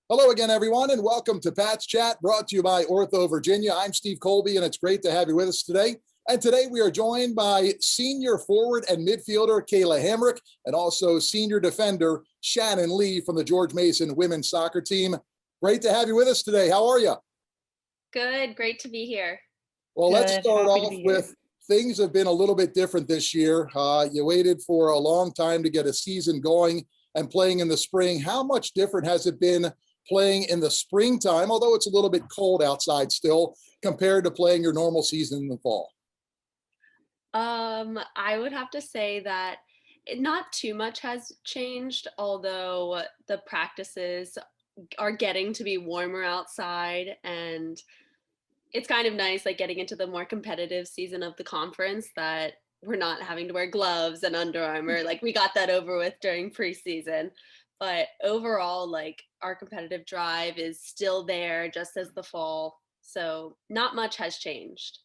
Hello again, everyone, and welcome to Pat's Chat, brought to you by OrthoVirginia. I'm Steve Colby, and it's great to have you with us today. And today we are joined by senior forward and midfielder Kayla Hamric, and also senior defender Shannon Lee from the George Mason women's soccer team. Great to have you with us today. How are you? Good. Great to be here. Well, Good. let's start Happy to off be with things have been a little bit different this year. You waited for a long time to get a season going and playing in the spring. How much different has it been playing in the springtime, although it's a little bit cold outside still, compared to playing your normal season in the fall? I would have to say that not too much has changed, although the practices are getting to be warmer outside, and it's kind of nice, like getting into the more competitive season of the conference, that we're not having to wear gloves and Under Armour. Like, we got that over with during preseason. But overall, like, our competitive drive is still there, just as the fall. So not much has changed.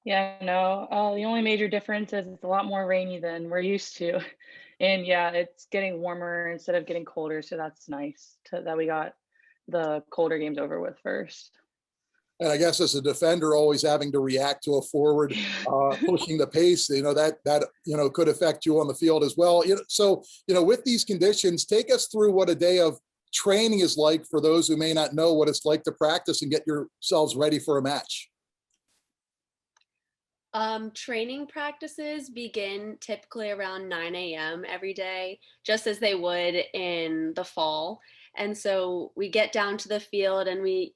Yeah, no, the only major difference is it's a lot more rainy than we're used to. And yeah, it's getting warmer instead of getting colder. So that's nice that we got the colder games over with first. And I guess as a defender, always having to react to a forward pushing the pace, that could affect you on the field as well. So with these conditions, take us through what a day of training is like for those who may not know what it's like to practice and get yourselves ready for a match. Training practices begin typically around 9 a.m. every day, just as they would in the fall. And so we get down to the field and we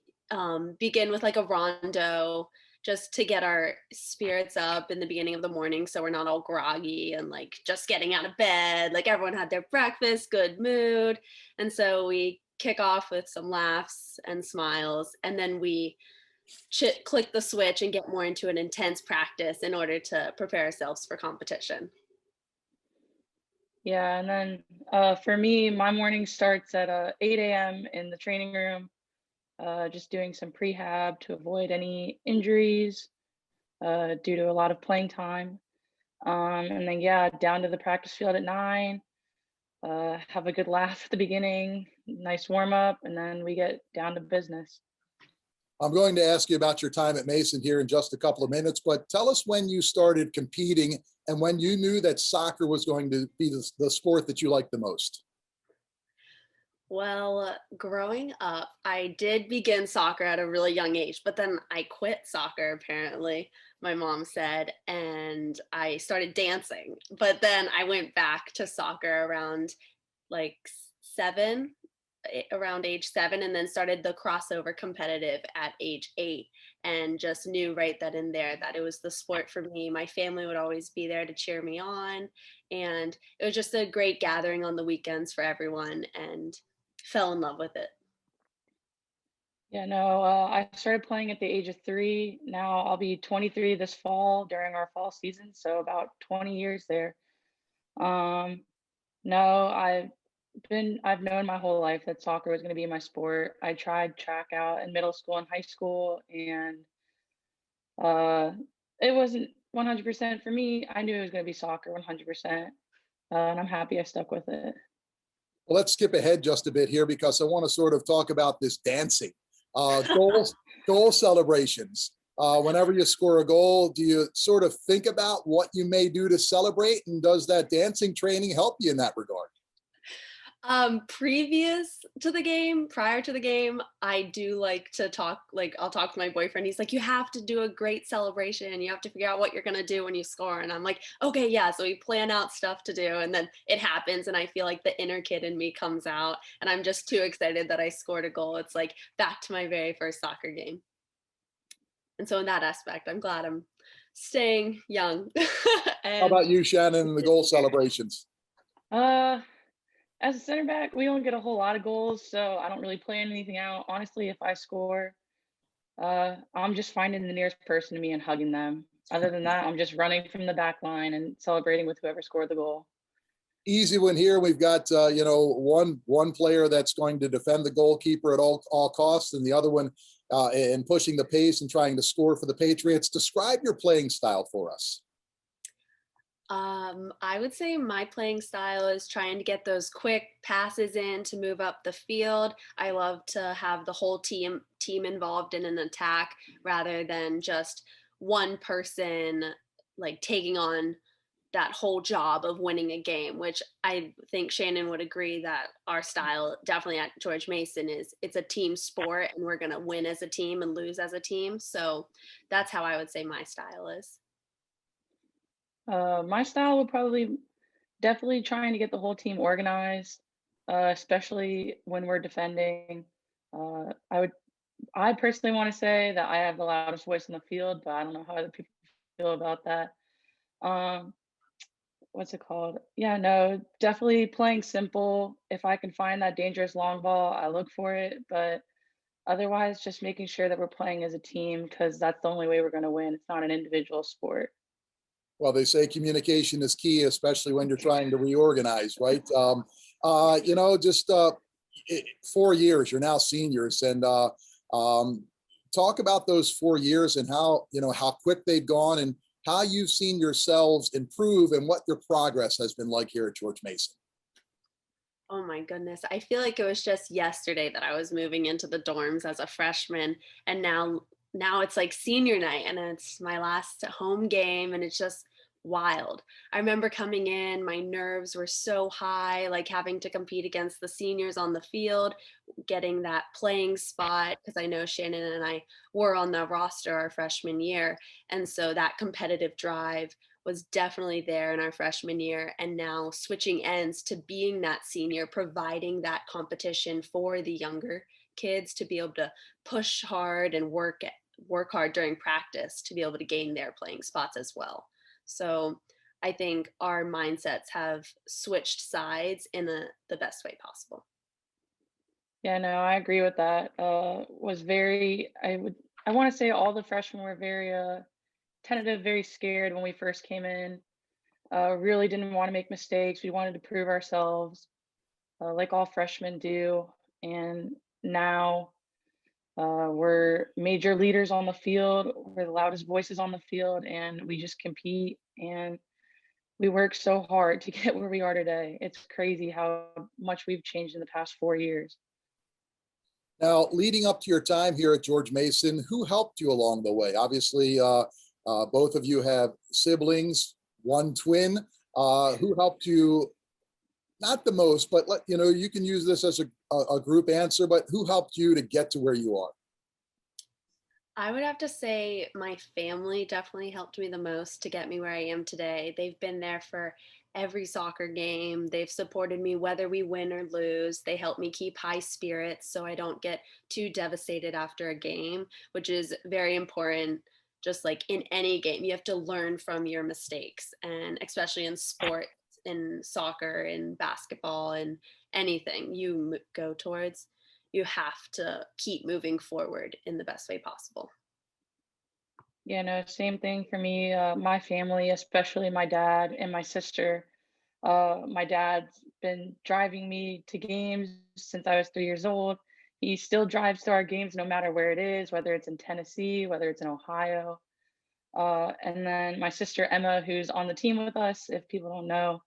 begin with like a rondo, just to get our spirits up in the beginning of the morning, so we're not all groggy and like just getting out of bed. Like, everyone had their breakfast, good mood. And so we kick off with some laughs and smiles, and then we click the switch and get more into an intense practice in order to prepare ourselves for competition. Yeah, and then for me, my morning starts at 8 a.m. in the training room, just doing some prehab to avoid any injuries due to a lot of playing time. And then, yeah, down to the practice field at 9, have a good laugh at the beginning, nice warm up, and then we get down to business. I'm going to ask you about your time at Mason here in just a couple of minutes, but tell us when you started competing and when you knew that soccer was going to be the sport that you liked the most. Well, growing up, I did begin soccer at a really young age, but then I quit soccer, apparently, my mom said, and I started dancing. But then I went back to soccer around like around age 7, and then started the crossover competitive at age 8, and just knew right then and there that it was the sport for me. My family would always be there to cheer me on, and it was just a great gathering on the weekends for everyone, and fell in love with it. Yeah, no, I started playing at the age of 3. Now I'll be 23 this fall during our fall season, so about 20 years there. Um, no, I've known my whole life that soccer was going to be my sport. I tried track out in middle school and high school, and uh, it wasn't 100% for me. I knew it was going to be soccer 100%, and I'm happy I stuck with it. Well, let's skip ahead just a bit here because I want to sort of talk about this dancing. Goal celebrations. Whenever you score a goal, do you sort of think about what you may do to celebrate? And does that dancing training help you in that regard? Prior to the game, I do like to talk, like I'll talk to my boyfriend. He's like, you have to do a great celebration. You have to figure out what you're going to do when you score. And I'm like, okay, yeah. So we plan out stuff to do, and then it happens. And I feel like the inner kid in me comes out, and I'm just too excited that I scored a goal. It's like back to my very first soccer game. And so in that aspect, I'm glad I'm staying young. How about you, Shannon, and the goal celebrations? Uh, as a center back, we don't get a whole lot of goals, so I don't really plan anything out. Honestly, if I score, I'm just finding the nearest person to me and hugging them. Other than that, I'm just running from the back line and celebrating with whoever scored the goal. Easy one here. We've got one player that's going to defend the goalkeeper at all costs, and the other one in pushing the pace and trying to score for the Patriots. Describe your playing style for us. I would say my playing style is trying to get those quick passes in to move up the field. I love to have the whole team involved in an attack rather than just one person like taking on that whole job of winning a game, which I think Shannon would agree that our style definitely at George Mason is it's a team sport and we're going to win as a team and lose as a team. So that's how I would say my style is. My style would probably definitely trying to get the whole team organized, especially when we're defending. I I personally want to say that I have the loudest voice in the field, but I don't know how other people feel about that. Um, what's it called? Yeah, no, definitely playing simple. If I can find that dangerous long ball, I look for it. But otherwise, just making sure that we're playing as a team because that's the only way we're going to win. It's not an individual sport. Well, they say communication is key, especially when you're trying to reorganize, right? Just 4 years, you're now seniors, and um, talk about those 4 years and how quick they've gone and how you've seen yourselves improve and what your progress has been like here at George Mason. Oh my goodness. I feel like it was just yesterday that I was moving into the dorms as a freshman and now it's like senior night and it's my last home game and it's just wild. I remember coming in, my nerves were so high, like having to compete against the seniors on the field, getting that playing spot because I know Shannon and I were on the roster our freshman year. And so that competitive drive was definitely there in our freshman year. And now switching ends to being that senior, providing that competition for the younger kids to be able to push hard and work hard during practice to be able to gain their playing spots as well. So I think our mindsets have switched sides in the best way possible. Yeah, no, I agree with that. Was very, I want to say all the freshmen were very tentative, very scared when we first came in. Really didn't want to make mistakes. We wanted to prove ourselves, like all freshmen do. And now we're major leaders on the field. We're the loudest voices on the field, and we just compete and we work so hard to get where we are today. It's crazy how much we've changed in the past 4 years. Now, leading up to your time here at George Mason, who helped you along the way? Obviously, both of you have siblings, one twin. Who helped you? Not the most, but you can use this as a group answer. But who helped you to get to where you are? I would have to say my family definitely helped me the most to get me where I am today. They've been there for every soccer game. They've supported me whether we win or lose. They help me keep high spirits so I don't get too devastated after a game, which is very important. Just like in any game, you have to learn from your mistakes, and especially in sports, in soccer, in basketball, and anything you go towards, you have to keep moving forward in the best way possible. Yeah, no, same thing for me. My family, especially my dad and my sister. My dad's been driving me to games since I was 3 years old. He still drives to our games no matter where it is, whether it's in Tennessee, whether it's in Ohio. And then my sister Emma, who's on the team with us, if people don't know,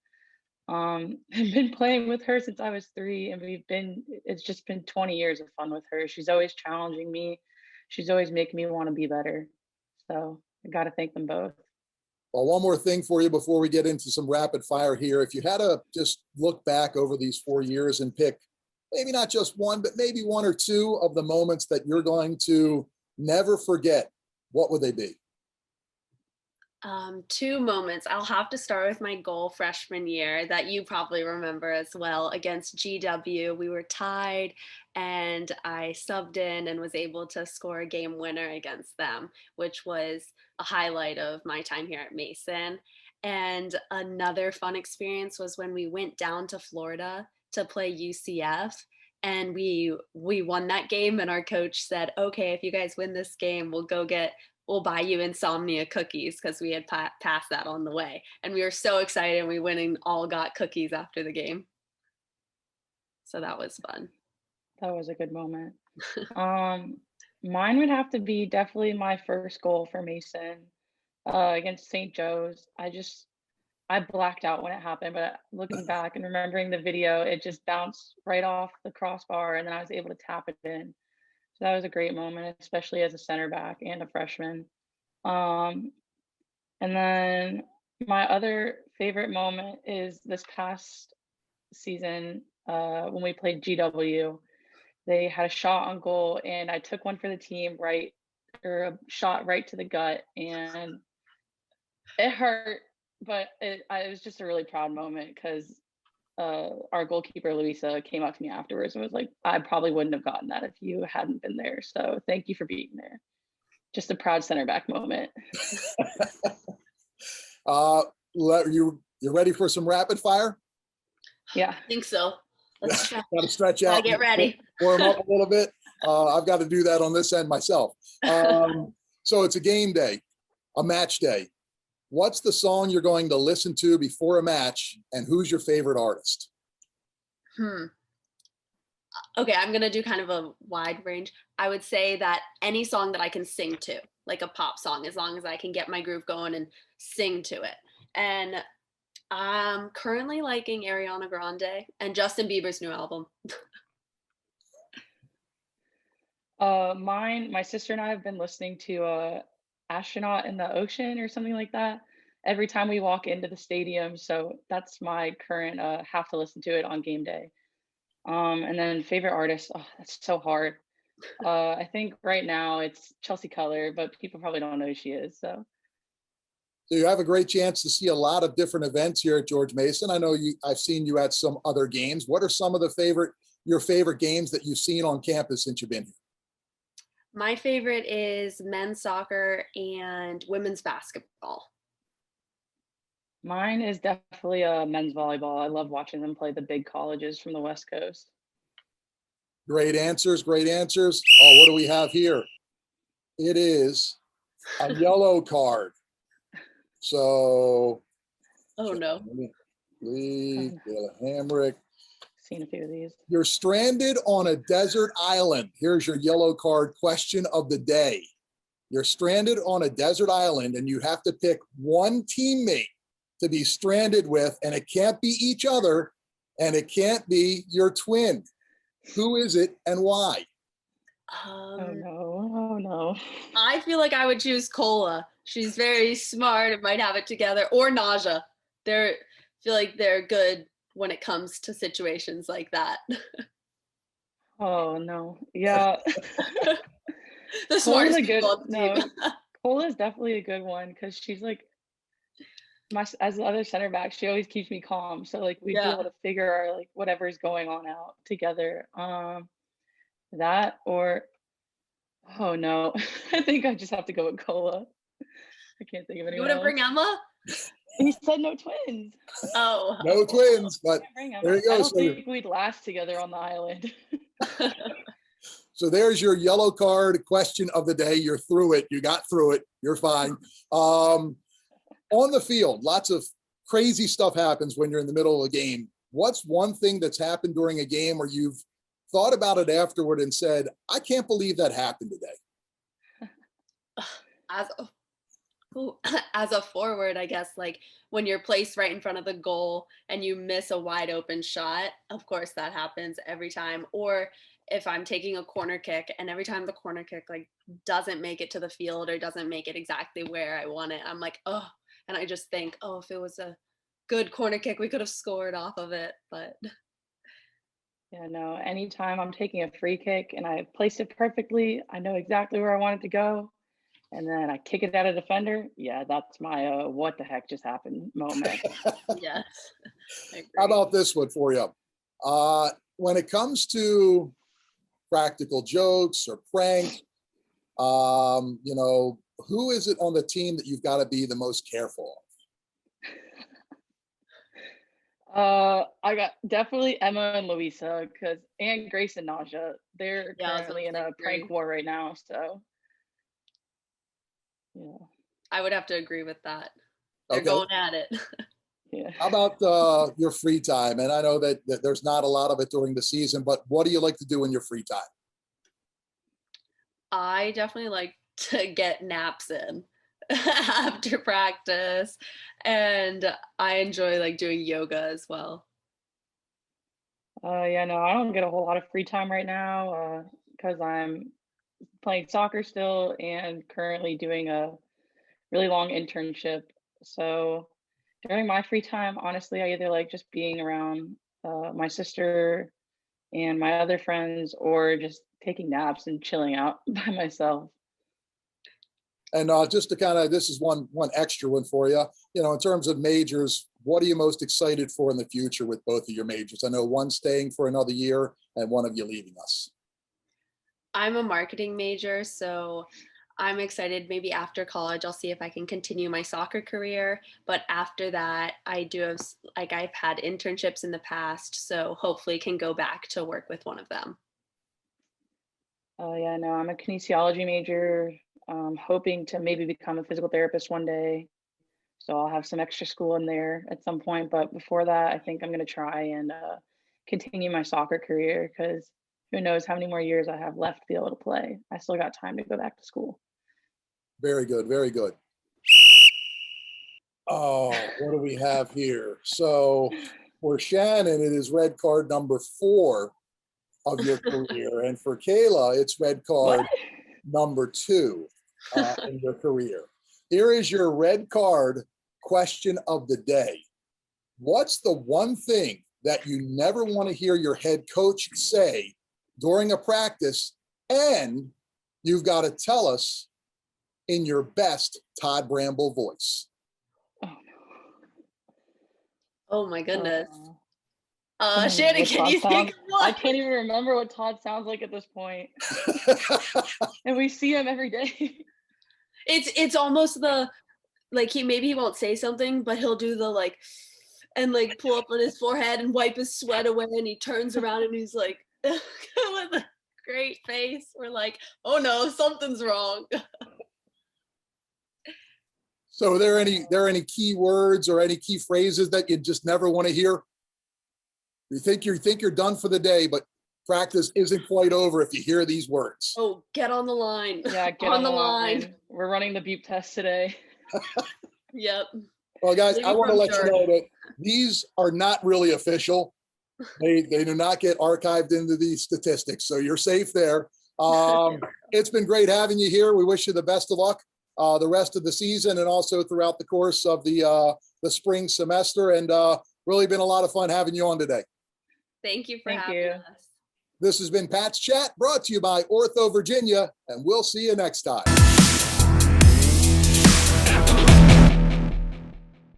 I've been playing with her since I was 3, and it's just been 20 years of fun with her. She's always challenging me. She's always making me want to be better. So I got to thank them both. Well, one more thing for you before we get into some rapid fire here. If you had to just look back over these 4 years and pick maybe not just one, but maybe one or two of the moments that you're going to never forget, what would they be? Two moments. I'll have to start with my goal freshman year that you probably remember as well against GW. We were tied and I subbed in and was able to score a game winner against them, which was a highlight of my time here at Mason. And another fun experience was when we went down to Florida to play UCF and we won that game and our coach said, "Okay, if you guys win this game, we'll buy you insomnia cookies," because we had passed that on the way. And we were so excited. We went and all got cookies after the game. So that was fun. That was a good moment. Um, Mine would have to be definitely my first goal for Mason against St. Joe's. I blacked out when it happened, but looking back and remembering the video, it just bounced right off the crossbar and then I was able to tap it in. So that was a great moment, especially as a center back and a freshman. Um, and then my other favorite moment is this past season when we played GW. They had a shot on goal and I took one for the team or a shot right to the gut and it hurt, but it was just a really proud moment because our goalkeeper Luisa came up to me afterwards and was like, "I probably wouldn't have gotten that if you hadn't been there. So thank you for being there." Just a proud center back moment. You ready for some rapid fire? Yeah, I think so. Let's try. Got to stretch out. Get ready. Warm up a little bit. I've got to do that on this end myself. So it's a game day, a match day. What's the song you're going to listen to before a match, and who's your favorite artist? Okay, I'm gonna do kind of a wide range. I would say that any song that I can sing to, like a pop song, as long as I can get my groove going and sing to it. And I'm currently liking Ariana Grande and Justin Bieber's new album. My sister and I have been listening to Astronaut in the Ocean or something like that every time we walk into the stadium. So that's my current have to listen to it on game day. And then favorite artist, oh, that's so hard. I think right now it's Chelsea Cutler, but people probably don't know who she is. So you have a great chance to see a lot of different events here at George Mason. I know I've seen you at some other games. What are some of your favorite games that you've seen on campus since you've been here? My favorite is men's soccer and women's basketball. Mine is definitely men's volleyball. I love watching them play the big colleges from the West Coast. Great answers, great answers. Oh, what do we have here? It is a yellow card. So, oh no. Kayla Hamric. Seen a few of these. You're stranded on a desert island. Here's your yellow card question of the day. You're stranded on a desert island and you have to pick one teammate to be stranded with, and it can't be each other, and it can't be your twin. Who is it and why? Oh no. I feel like I would choose Cola. She's very smart and might have it together. Or Naja. I feel like they're good when it comes to situations like that. Oh no. Yeah. The smartest people on the team. Cola is definitely a good one because she's like as the other center back, she always keeps me calm. So like we'd be able to figure our like whatever's going on out together. That or oh no, I think I just have to go with Cola. I can't think of anyone. You wouldn't bring Emma? You said no twins. Oh. No twins, but there you go. I don't think we'd last together on the island. So there's your yellow card question of the day. You're through it. You got through it. You're fine. On the field, lots of crazy stuff happens when you're in the middle of a game. What's one thing that's happened during a game where you've thought about it afterward and said, I can't believe that happened today? As a forward, I guess, like when you're placed right in front of the goal and you miss a wide open shot, of course that happens every time. Or if I'm taking a corner kick and every time the corner kick like doesn't make it to the field or doesn't make it exactly where I want it, I'm like, oh, and I just think, oh, if it was a good corner kick, we could have scored off of it. But yeah, no, anytime I'm taking a free kick and I placed it perfectly, I know exactly where I want it to go. And then I kick it at a defender. Yeah, that's my what the heck just happened moment. Yes. How about this one for you? When it comes to practical jokes or pranks, who is it on the team that you've got to be the most careful of? I got definitely Emma and Luisa and Grace and Naja. They're currently in a prank war right now. So yeah, I would have to agree with that. They're going at it. Yeah. How about your free time? And I know that there's not a lot of it during the season, but what do you like to do in your free time? I definitely like to get naps in. after practice. And I enjoy like doing yoga as well. Yeah, no, I don't get a whole lot of free time right now because I'm playing soccer still and currently doing a really long internship. So during my free time, honestly, I either like just being around my sister and my other friends or just taking naps and chilling out by myself. And just to kind of, this is one extra one for you. You know, in terms of majors, what are you most excited for in the future with both of your majors? I know one staying for another year and one of you leaving us. I'm a marketing major, so I'm excited. Maybe after college, I'll see if I can continue my soccer career. But after that, I do have, like, I've had internships in the past, so hopefully can go back to work with one of them. Yeah, no, I'm a kinesiology major, hoping to maybe become a physical therapist one day. So I'll have some extra school in there at some point. But before that, I think I'm going to try and continue my soccer career because who knows how many more years I have left to be able to play. I still got time to go back to school. Very good. Very good. Oh, what do we have here? So for Shannon, it is red card number 4 of your career. And for Kayla, it's red card What? number 2 in your career. Here is your red card question of the day. What's the one thing that you never want to hear your head coach say during a practice, and you've got to tell us in your best Todd Bramble voice? Oh, Oh my goodness. no. Shannon, can you think of one? I can't even remember what Todd sounds like at this point. And we see him every day. It's almost the, like, he won't say something, but he'll do the like, and like pull up on his forehead and wipe his sweat away, and he turns around and he's like with a great face. We're like, oh no, something's wrong. So are there any key words or any key phrases that you just never want to hear? You think you're done for the day, but practice isn't quite over if you hear these words. Oh, get on the line. Yeah, get on the line. We're running the beep test today. Yep. Well, guys, Maybe I want to from let you Jordan. know that these are not really official. They do not get archived into the statistics, so you're safe there. It's been great having you here. We wish you the best of luck the rest of the season and also throughout the course of the spring semester. And really been a lot of fun having you on today. Thank you for Thank having you. us. This has been Pat's Chat, brought to you by OrthoVirginia, and we'll see you next time.